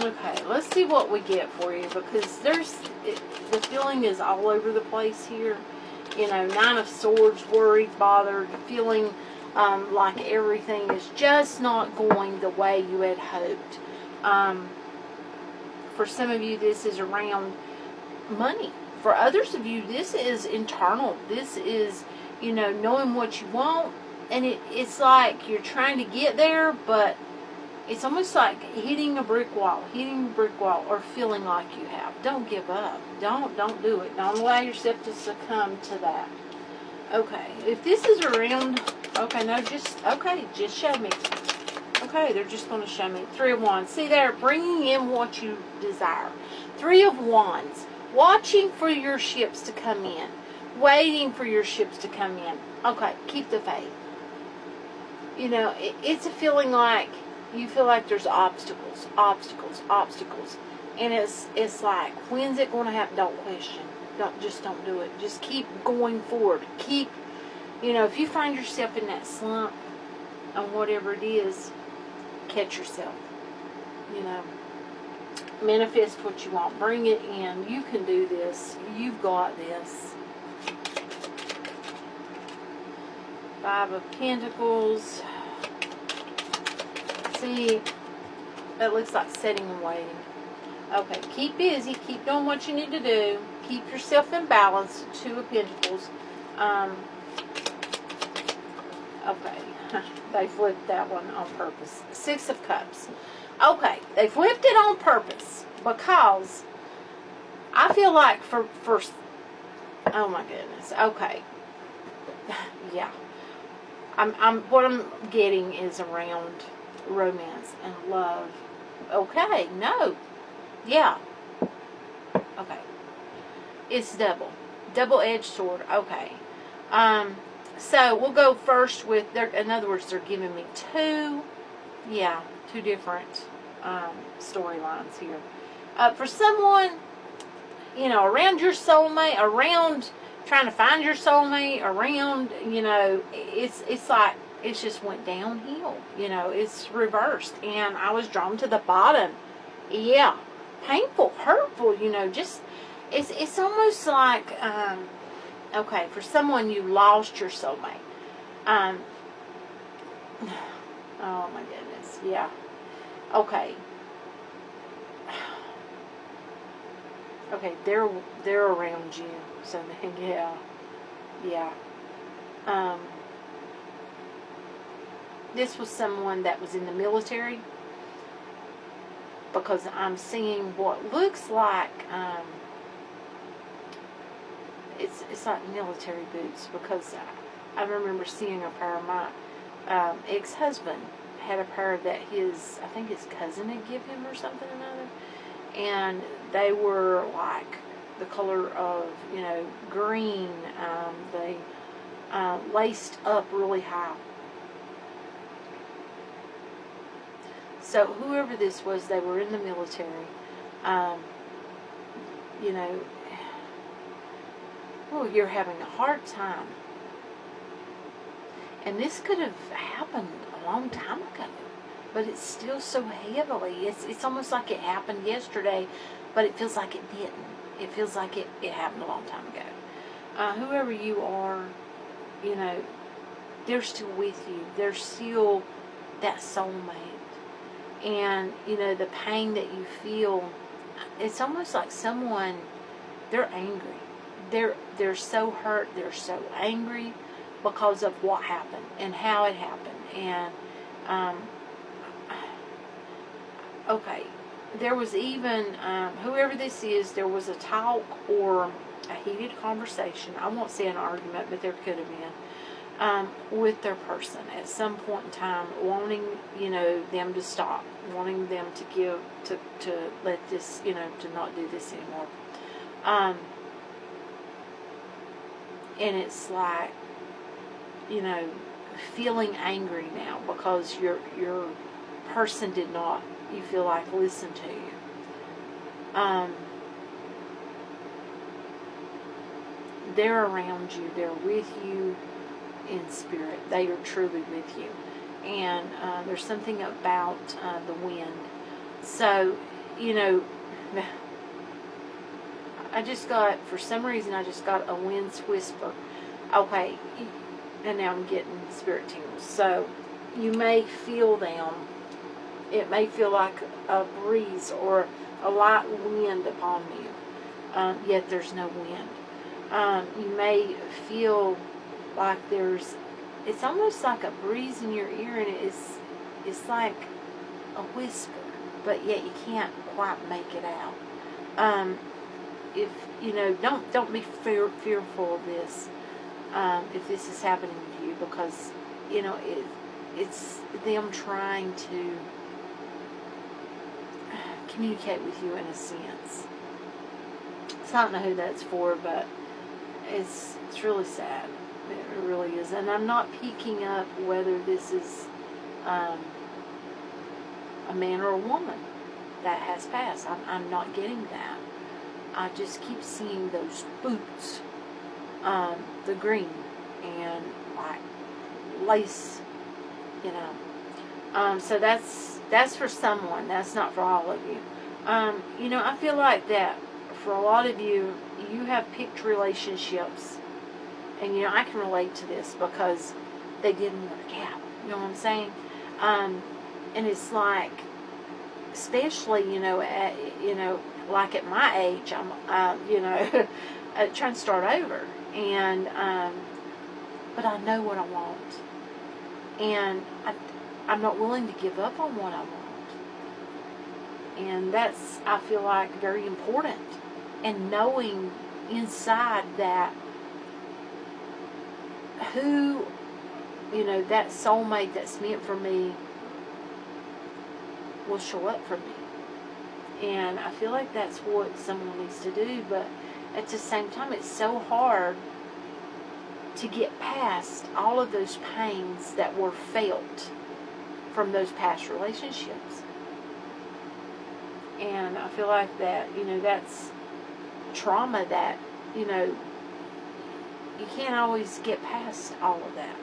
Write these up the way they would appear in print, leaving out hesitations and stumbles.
Okay, let's see what we get for you, because the feeling is all over the place here. You know, Nine of Swords, worried, bothered, feeling like everything is just not going the way you had hoped. For some of you, this is around money. For others of you, this is internal. This is, you know, knowing what you want, and it's like you're trying to get there, but it's almost like hitting a brick wall, or feeling like you have. Don't give up. Don't do it. Don't allow yourself to succumb to that. Okay, if this is around, okay, no, just show me. Okay, they're just going to show me. Three of Wands. See there, bringing in what you desire. Three of Wands. Watching for your ships to come in. Waiting for your ships to come in. Okay, keep the faith. You know, it's a feeling like you feel like there's obstacles. And it's like, when's it going to happen? Don't question. Don't do it. Just keep going forward. Keep, you know, if you find yourself in that slump on whatever it is, catch yourself. You know, manifest what you want. Bring it in. You can do this. You've got this. Five of Pentacles. See, that looks like sitting and waiting. Okay, keep busy. Keep doing what you need to do. Keep yourself in balance. Two of Pentacles. Okay, they flipped that one on purpose. Six of Cups. Okay, they flipped it on purpose because I feel like for oh my goodness. Okay, yeah. What I'm getting is around romance and love. Okay, no. Yeah. Okay. It's double-edged sword. Okay. So we'll go first with in other words, they're giving me two different storylines here. For someone, you know, around your soulmate, around trying to find your soulmate, around, you know, it's like it just went downhill. You know, it's reversed, and I was drawn to the bottom. Yeah, painful, hurtful. You know, just it's almost like okay, for someone you lost your soulmate. Oh my goodness, yeah. Okay. Okay, they're around you. So yeah. This was someone that was in the military, because I'm seeing what looks like it's like military boots, because I remember seeing a pair of my ex-husband had a pair that I think his cousin had given him or something or another, and they were like the color of, you know, green. They laced up really high. So whoever this was, they were in the military. You know, oh, you're having a hard time. And this could have happened a long time ago, but it's still so heavily. It's almost like it happened yesterday, but it feels like it didn't. It feels like it happened a long time ago. Whoever you are, you know, they're still with you. They're still that soulmate. And, you know, the pain that you feel, it's almost like someone, they're angry. They're so hurt. They're so angry because of what happened and how it happened. And, okay, there was even, whoever this is, there was a talk or a heated conversation. I won't say an argument, but there could have been, with their person at some point in time, wanting, you know, them to stop, wanting them to let this, you know, to not do this anymore. And it's like, you know, feeling angry now because your person did not, you feel like, listen to you. They're around you. They're with you in spirit. They are truly with you. And there's something about the wind. So you know, I just got, for some reason, I just got a wind's whisper. Okay, and now I'm getting spirit tingles. So, you may feel them. It may feel like a breeze or a light wind upon you, yet there's no wind. You may feel like it's almost like a breeze in your ear, and it's like a whisper, but yet you can't quite make it out. If you know, don't be fearful of this. If this is happening to you, because you know it's them trying to communicate with you in a sense. So I don't know who that's for, but it's really sad. It really is, and I'm not picking up whether this is a man or a woman that has passed. I'm not getting that. I just keep seeing those boots, the green, and like lace, you know. So that's for someone. That's not for all of you. You know, I feel like that for a lot of you, you have picked relationships, and you know, I can relate to this because they didn't work out. You know what I'm saying? And it's like, especially, you know, like at my age, I'm, you know, trying to start over, and but I know what I want, and I'm not willing to give up on what I want, and that's, I feel like, very important, and knowing inside that who, you know, that soulmate that's meant for me will show up for me. And I feel like that's what someone needs to do, but at the same time, it's so hard to get past all of those pains that were felt from those past relationships. And I feel like that, you know, that's trauma that, you know, you can't always get past all of that.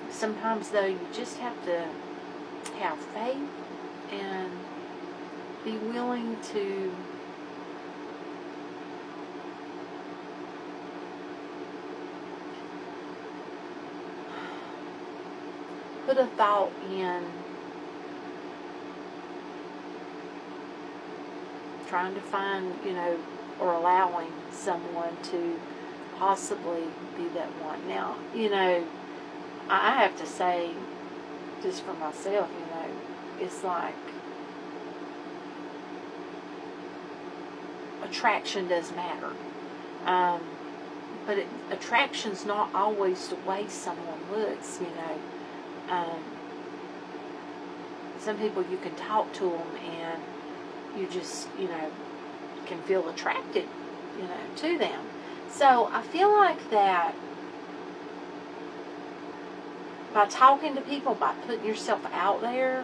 Sometimes, though, you just have to have faith and be willing to put a thought in trying to find, you know, or allowing someone to possibly be that one. Now, you know, I have to say, just for myself, you know, it's like attraction does matter. But attraction's not always the way someone looks, you know. Some people, you can talk to them and you just, you know, can feel attracted, you know, to them. So I feel like that by talking to people, by putting yourself out there,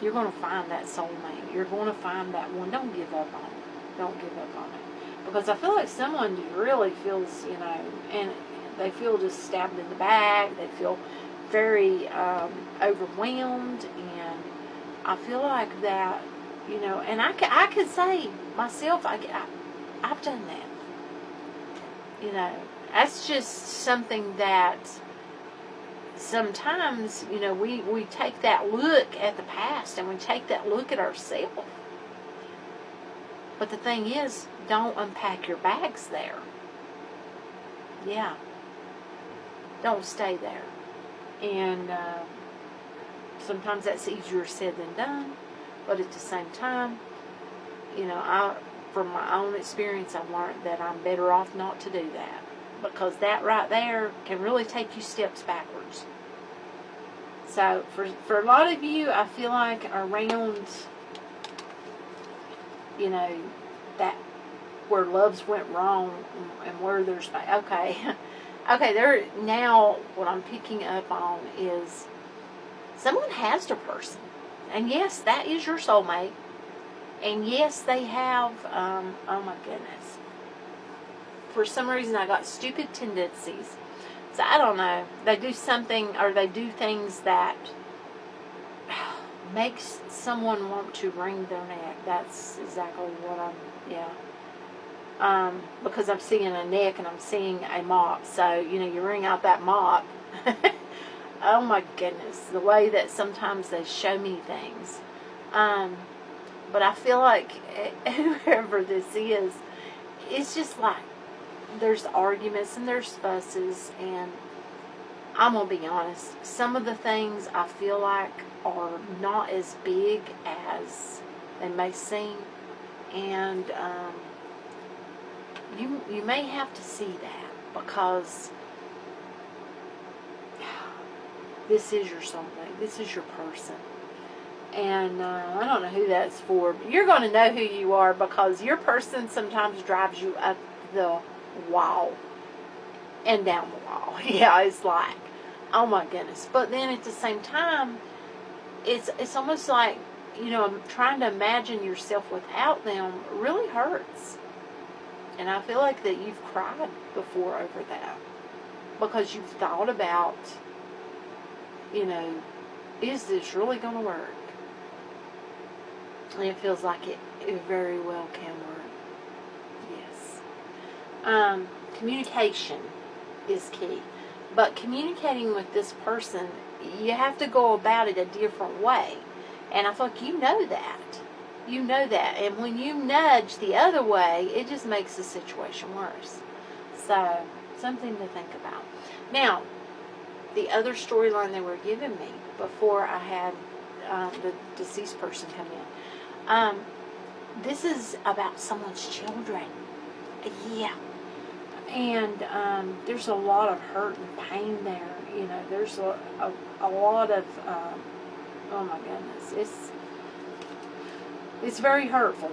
you're going to find that soulmate. You're going to find that one. Don't give up on it. Don't give up on it. Because I feel like someone really feels, you know, and they feel just stabbed in the back. They feel very overwhelmed. And I feel like that, you know, and I could say myself, I've done that. You know, that's just something that sometimes, you know, we take that look at the past and we take that look at ourselves. But the thing is, don't unpack your bags there. Yeah. Don't stay there. And sometimes that's easier said than done. But at the same time, you know, from my own experience, I've learned that I'm better off not to do that. Because that right there can really take you steps backwards. So, for a lot of you, I feel like around, you know, that where loves went wrong and where there's, okay. Okay, there, now what I'm picking up on is someone has their person. And yes, that is your soulmate. And yes, they have, oh my goodness. For some reason, I got stupid tendencies. So I don't know. They do something, or they do things that makes someone want to wring their neck. That's exactly what because I'm seeing a neck and I'm seeing a mop. So, you wring out that mop. Oh my goodness. The way that sometimes they show me things. But I feel like whoever this is, it's just like there's arguments and there's fusses, and I'm going to be honest, some of the things I feel like are not as big as they may seem, and you may have to see that, because this is your soulmate, this is your person, and I don't know who that's for, but you're going to know who you are, because your person sometimes drives you up the wall and down the wall. Yeah, it's like, oh my goodness. But then at the same time, it's almost like, trying to imagine yourself without them really hurts. And I feel like that you've cried before over that, because you've thought about, is this really going to work? And it feels like it very well can work. Yes. Communication is key. But communicating with this person, you have to go about it a different way. And I feel like you know that. You know that. And when you nudge the other way, it just makes the situation worse. So, something to think about. Now, the other storyline they were giving me before I had the deceased person come in. This is about someone's children. Yeah. And there's a lot of hurt and pain there. There's a lot of, oh my goodness, it's very hurtful.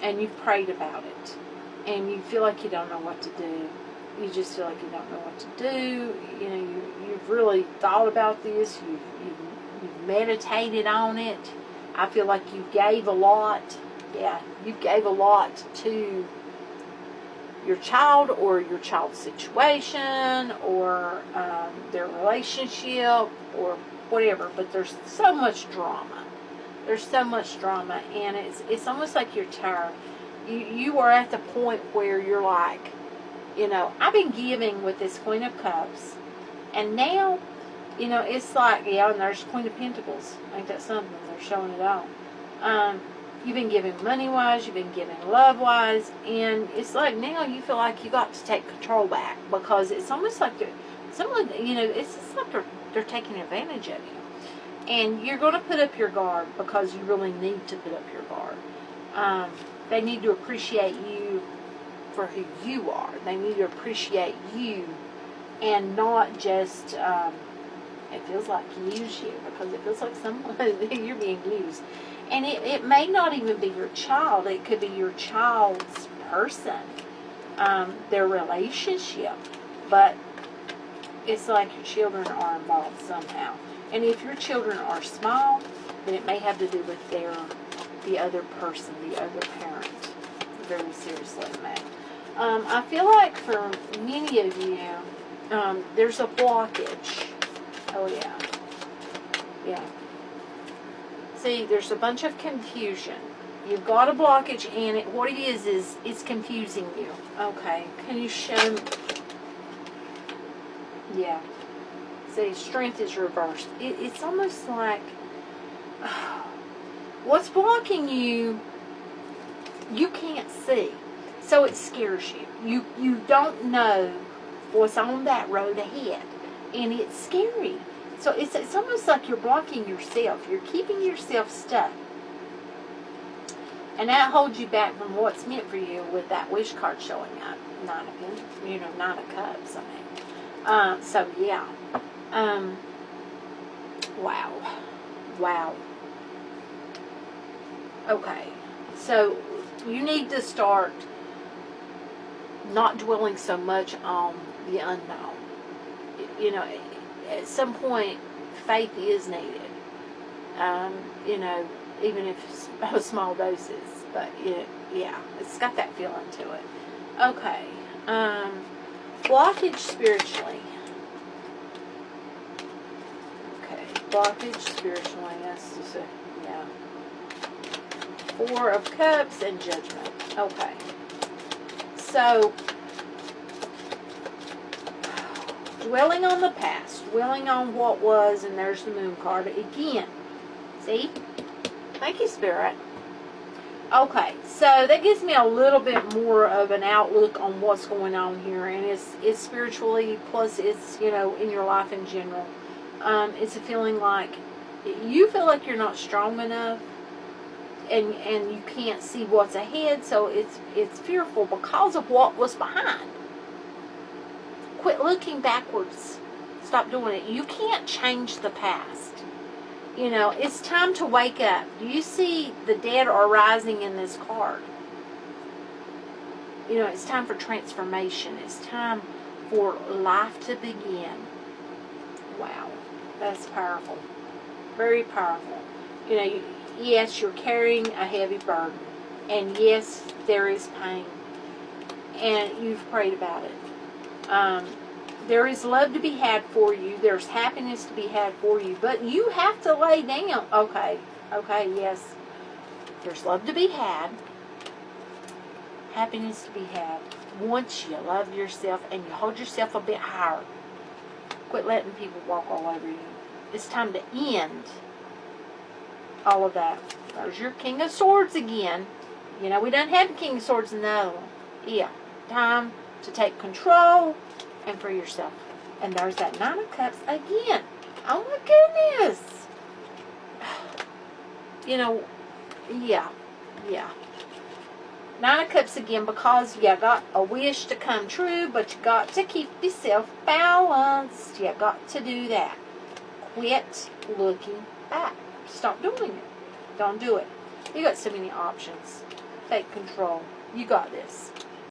And you've prayed about it. And you feel like you don't know what to do. You just feel like you don't know what to do. You've really thought about this. You've meditated on it. I feel like you gave a lot. Yeah, you gave a lot to your child, or your child's situation, or their relationship, or whatever. But there's so much drama. There's so much drama, and it's almost like you're tired. You are at the point where you're like, I've been giving with this Queen of Cups, and now, it's like, yeah, and there's Queen of Pentacles. Ain't that something? They're showing it all. You've been giving money-wise, you've been giving love-wise, and it's like now you feel like you got to take control back, because it's almost like it's just like they're taking advantage of you. And you're going to put up your guard, because you really need to put up your guard. They need to appreciate you for who you are. They need to appreciate you, and not just, it feels like use you, because it feels like someone, you're being used. And it may not even be your child. It could be your child's person, their relationship. But it's like your children are involved somehow. And if your children are small, then it may have to do with the other person, the other parent. Very seriously, it may. I feel like for many of you, there's a blockage. Oh, yeah. Yeah. See, there's a bunch of confusion. You've got a blockage, and what it is it's confusing you. Okay, can you show me? Yeah. See, strength is reversed. It's almost like what's blocking you, you can't see. So it scares you. You don't know what's on that road ahead. And it's scary. So it's almost like you're blocking yourself. You're keeping yourself stuck. And that holds you back from what's meant for you with that wish card showing up. Nine of Cups, I mean. So, yeah. Wow. Okay. So, you need to start not dwelling so much on the unknown. At some point, faith is needed. Even if it's small doses. But, yeah, it's got that feeling to it. Okay. Blockage spiritually. blockage spiritually. That's just yeah. Four of Cups and Judgment. Okay. So, dwelling on the past, dwelling on what was, and there's the Moon card again. See? Thank you, Spirit. Okay, so that gives me a little bit more of an outlook on what's going on here, and it's spiritually, plus it's, you know, in your life in general. It's a feeling like you feel like you're not strong enough, and you can't see what's ahead, so it's fearful because of what was behind. Quit looking backwards. Stop doing it. You can't change the past. You know, it's time to wake up. Do you see the dead are rising in this card? You know, it's time for transformation. It's time for life to begin. Wow. That's powerful. Very powerful. You know, yes, you're carrying a heavy burden. And yes, there is pain. And you've prayed about it. There is love to be had for you. There's happiness to be had for you. But you have to lay down. Okay, yes. There's love to be had. Happiness to be had. Once you love yourself and you hold yourself a bit higher. Quit letting people walk all over you. It's time to end all of that. There's your King of Swords again. You know, we don't have the King of Swords in the other one. Yeah. Time to take control and for yourself. And there's that Nine of Cups again. Oh my goodness. You know, yeah. Nine of Cups again, because you got a wish to come true, but you got to keep yourself balanced. You got to do that. Quit looking back. Stop doing it. Don't do it. You got so many options. Take control. You got this.